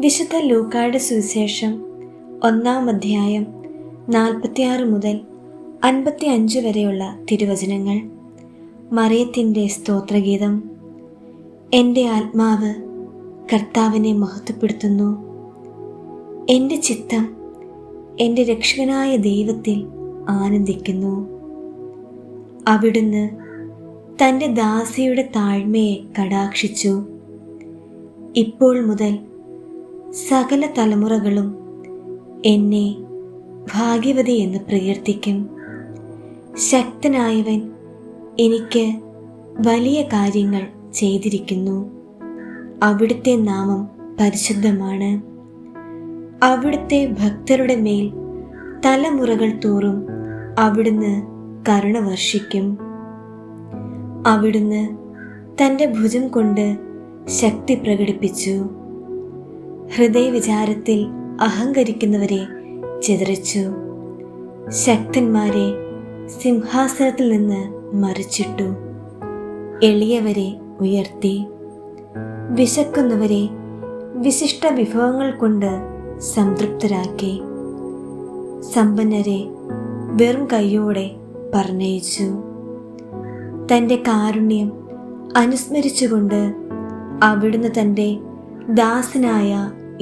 വിശുദ്ധ ലൂക്കായുടെ സുവിശേഷം 1-ാം അധ്യായം 46 മുതൽ 55 വരെയുള്ള തിരുവചനങ്ങൾ. മറിയത്തിൻ്റെ സ്തോത്രഗീതം. എൻ്റെ ആത്മാവ് കർത്താവിനെ മഹത്വപ്പെടുത്തുന്നു. എൻ്റെ ചിത്തം എൻ്റെ രക്ഷകനായ ദൈവത്തിൽ ആനന്ദിക്കുന്നു. അവിടുന്ന് തൻ്റെ ദാസിയുടെ താഴ്മയെ കടാക്ഷിച്ചു. ഇപ്പോൾ മുതൽ സകല തലമുറകളും എന്നെ ഭാഗ്യവതി എന്ന് പ്രകീർത്തിക്കും. ശക്തനായവൻ എനിക്ക് വലിയ കാര്യങ്ങൾ ചെയ്തിരിക്കുന്നു. അവിടുത്തെ നാമം പരിശുദ്ധമാണ്. അവിടുത്തെ ഭക്തരുടെ മേൽ തലമുറകൾ തോറും അവിടുന്ന് കരുണ വർഷിക്കും. അവിടുന്ന് തൻ്റെ ഭുജം കൊണ്ട് ശക്തി പ്രകടിപ്പിച്ചു. ഹൃദയവിചാരത്തിൽ അഹങ്കരിക്കുന്നവരെ ചിതറിച്ചു. ശക്തന്മാരെ സിംഹാസനത്തിൽ നിന്ന് മറിച്ചിട്ടു. എളിയവരെ ഉയർത്തി. വിശക്കുന്നവരെ വിശിഷ്ട വിഭവങ്ങൾ കൊണ്ട് സംതൃപ്തരാക്കി. സമ്പന്നരെ വെറും കൈയോടെ പറഞ്ഞയച്ചു. തൻ്റെ കാരുണ്യം അനുസ്മരിച്ചുകൊണ്ട് അവിടുന്ന് തൻ്റെ ദാസനായ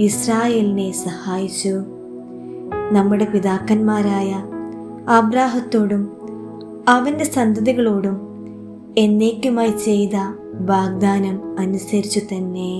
ഇസ്രായേലിനെ സഹായിച്ചു. നമ്മുടെ പിതാക്കന്മാരായ അബ്രാഹത്തോടും അവൻ്റെ സന്തതികളോടും എന്നേക്കുമായി ചെയ്ത വാഗ്ദാനം അനുസരിച്ചു തന്നെ.